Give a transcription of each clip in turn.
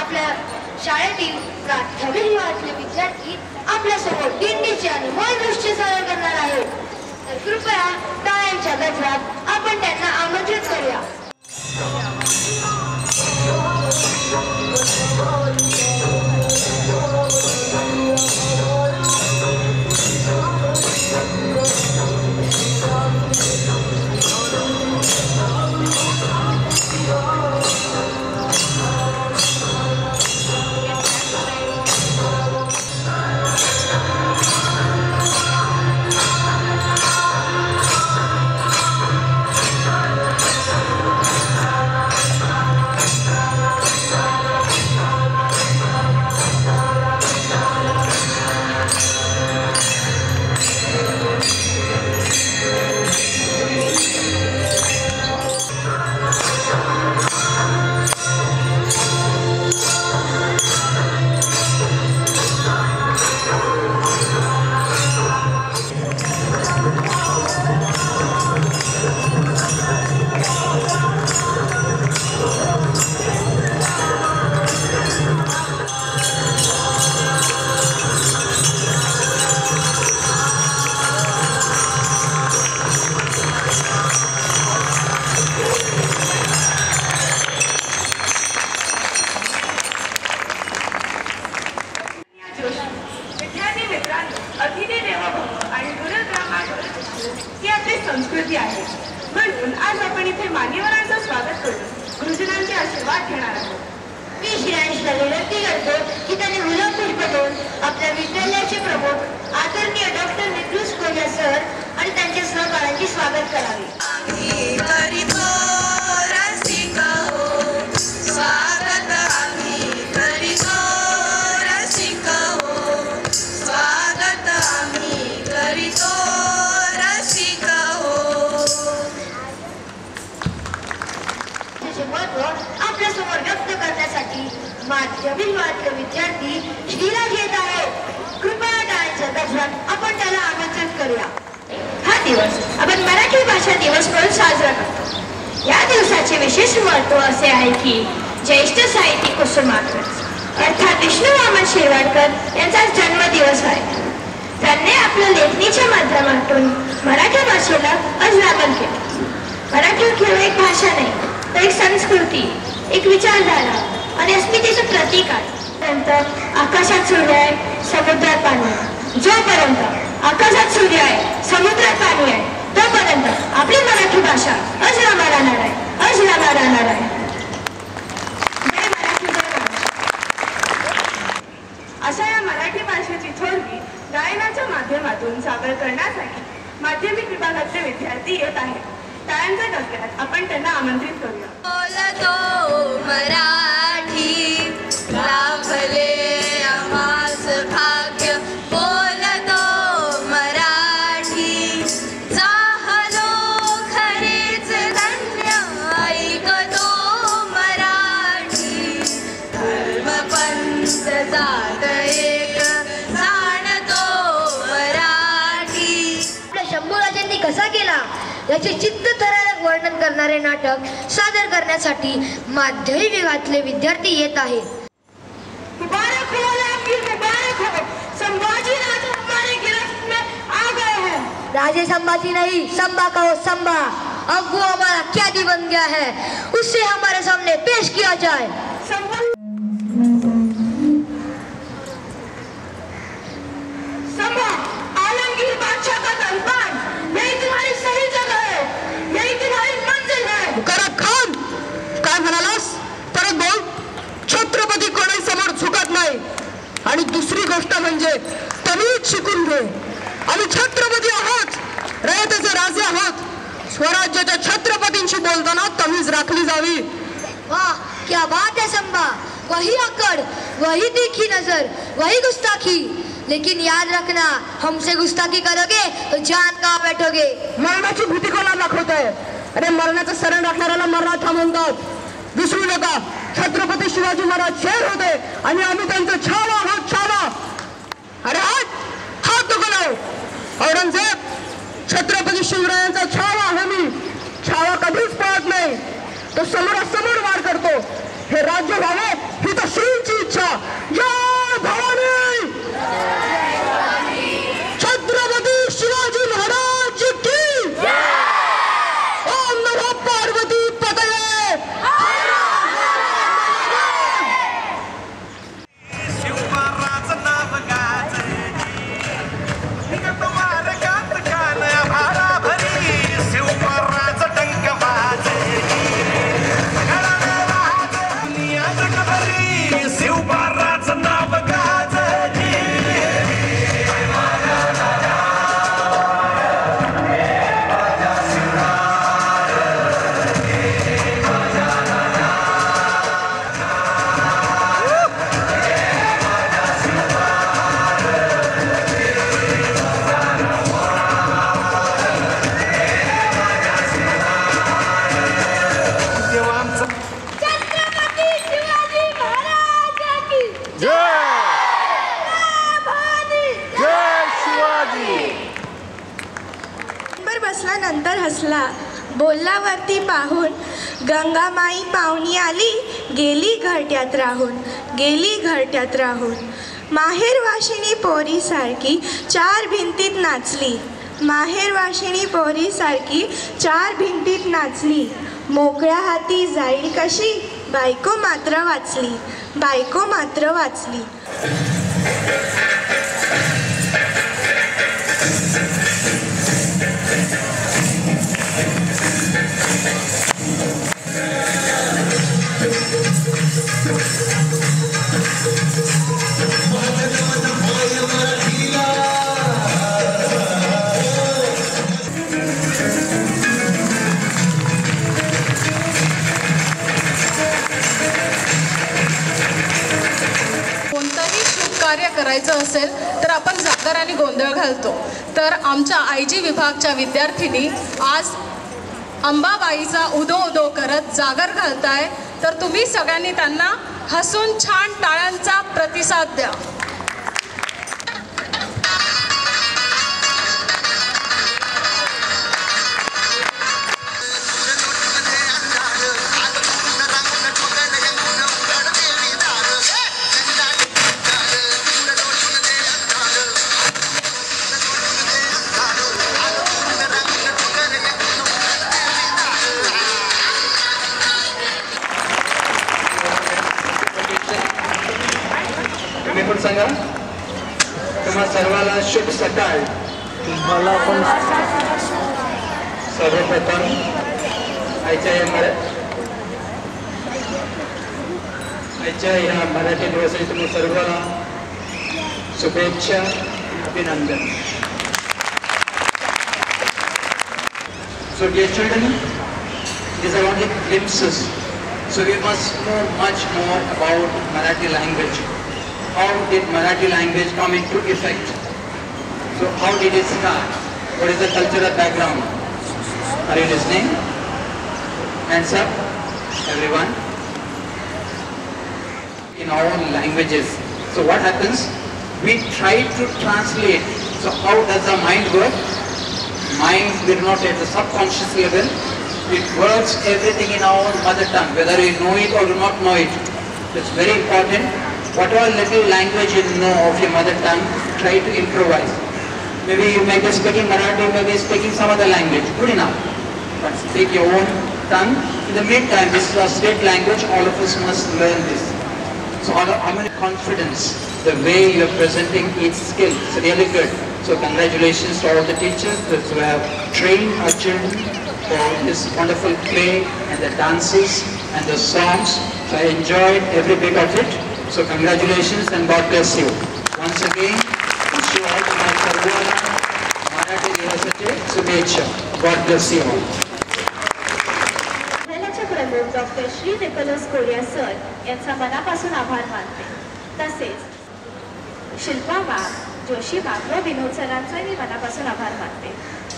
आपल्या शाळेतील प्राथमिक विद्यार्थी आपल्यासमोर दिंडीचे आणि दृश्य सादर करणार आहेत. तर कृपया टाळ्यांच्या गजरात आपण त्यांना आमंत्रित करूया. संस्कृती आहे. म्हणून आज आपण इथे मान्यवरांचं स्वागत करून गुरुजनांचे आशीर्वाद घेणार आहोत. मी श्रेयांशला विनंती करतो की त्यांनी गुलाब पुष्प देऊन आपल्या विद्यालयाचे प्रमुख आदरणीय डॉक्टर निकृष्ट कोल्हे सर आणि त्यांच्या सहकार्यांचे स्वागत करावे. आपल्या समोर व्यक्त करण्यासाठी माध्यमिक विद्यार्थी श्रीराज येत आहे. कृपया टाळ्यांच्या गजरात आपण त्याला आमंत्रित करूया. हा दिवस आपण मराठी भाषा दिवस म्हणून साजरा करतो. या दिवसाचे विशेष महत्त्व असे आहे की ज्येष्ठ साहित्यिक कुसुमाग्रज अर्थात विष्णू वामन शिरवाडकर यांचा जन्मदिवस आहे. त्यांनी आपल्या लेखणीच्या माध्यमातून मराठी भाषेला अजरामर केले. मराठी केवळ एक भाषा नाही तर एक संस्कृती, एक विचारधारा आणि अस्मितेचं प्रतीक आहे. आकाशात सूर्य आहे, समुद्रात पाणी आहे. जोपर्यंत आकाशात सूर्य आहे, समुद्रात पाणी आहे, तोपर्यंत आपली मराठी भाषा अजरामर राहणार आहे, अजरामर राहणार आहे. अशा या मराठी भाषेची थोरवी गायनाच्या माध्यमातून सादर करण्यासाठी माध्यमिक विभागाचे विद्यार्थी येत आहेत. टाळ्यांच्या गजरात आपण त्यांना आमंत्रित करूया. बोलतो मराठी लाभले आम्हास भाग्य, बोलतो मराठी चाहलो खरेच धन्य, ऐकतो मराठी धर्मपंथ जात एक जाणतो मराठी. आपल्या शंभूराजांनी कसा केला याचे चित्तथरारक वर्णन करणारे नाटक सादर करण्यासाठी माध्यमिक विभागातले विद्यार्थी येत आहेत. मुबारक हो आपकी, मुबारक हो. संभाजी राजा हमारे गिरफ्त में आ गए हैं. राजे संभाजी नहीं, संभा कहो संभा. अब वो हमारा कैदी बन गया है, उससे हमारे सामने पेश किया जाए. संभा आलमगीर बादशाह का दरबार, यही तुम्हारी सही जगह है, यही तुम्हारी मंजिल है. मुकरब खान, काय म्हणालास? परत बोल. छत्रपती कोणी समोर झुकत नाही. आणि दुसरी गोष्ट म्हणजे तमीच शिकून घे. आम्ही छत्रपती आहोत, रयतेचे राजे आहोत. स्वराज्याच्या छत्रपतींशी बोलताना तमीज राखली जावी. वाह, क्या बात है संभा. वही अकड़, वही तीखी नजर, वही गुस्ताखी. लेकिन याद रखना, हमसे गुस्ताखी करोगे तो जान कहाँ बैठोगे. मरणाची भीती कोणाला दाखवताय? अरे मरणाचं शरण राखणाऱ्याला मराठा म्हणतात. विसरू नका, छत्रपती शिवाजी महाराज शेर होते आणि आम्ही त्यांचा छावा आहोत, छावा. अरे हात नको लाव. औरंगजेब, छत्रपती शिवरायांचा छावा आहे मी. छावा कधीच पळत नाही, तो समोरासमोर वार करतो. हे राज्य व्हावे ही तर श्रींची हसला, बोलल्यावरती पाहून, गंगामाई पाहुणी आली, गेली घरट्यात राहून, गेली घरट्यात राहून. माहेरवाशिणी पोरीसारखी 4 भिंतीत नाचली, माहेरवाशिणी पोरीसारखी 4 भिंतीत नाचली. मोकळ्या हाती जाईल कशी, बायको मात्र वाचली, बायको मात्र वाचली. कोणतंही शुभ कार्य करायचं असेल तर आपण जागर आणि गोंधळ घालतो. तर आमच्या आयजी विभागच्या विद्यार्थिनी आज अंबाबाईचा उदो उदो करत जागर घालताय. तर तुम्ही सगळ्यांनी त्यांना हसून छान टाळ्यांचा प्रतिसाद द्या. पण सांगा, तुम्हा सर्वाला शुभ सकाळ. मला पण सर्वप्रथम आजच्या या मराठी दिवसाची तुम्ही सर्वांना शुभेच्छा, अभिनंदन. So dear children, these are only glimpses. So we must know much more about Marathi language. How did Marathi language come into effect? So how did it start? What is the cultural background? Are you listening? Hands up, everyone. In our own languages. So what happens? We try to translate. So how does the mind work? Mind will not at the subconscious level. It works everything in our own mother tongue, whether we know it or do not know it. It's very important. Whatever little language you know of your mother tongue, try to improvise. Maybe you may be speaking Marathi, maybe speaking some other language. Good enough. But speak your own tongue. In the meantime, this is our state language. All of us must learn this. So how many confidence, the way you are presenting each skill. It's really good. So congratulations to all the teachers who have trained our children for this wonderful play and the dances and the songs. So I enjoyed every bit of it. So congratulations and God bless you. Once again, wish you all my सर्वांना मराठी दिवसाचे शुभेच्छा. God bless you all. विद्यालयाचे प्रमुख doctor Shri Nicholas Correa sir यांचा मनापासून आभार मानते. तसेच शिल्पा मॅम, जोशी मॅम व विनोद सरांचा मी मनापासून आभार मानते.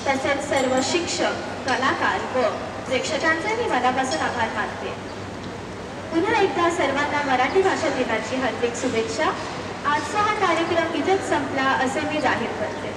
तसेच सर्व शिक्षक, कलाकार व प्रेक्षकांचे मी मनापासून आभार मानते. पुन्हा एकदा सर्वांना मराठी भाषा दिनाची हार्दिक शुभेच्छा. आजचा हा कार्यक्रम इथेच संपला असे मी जाहीर करते.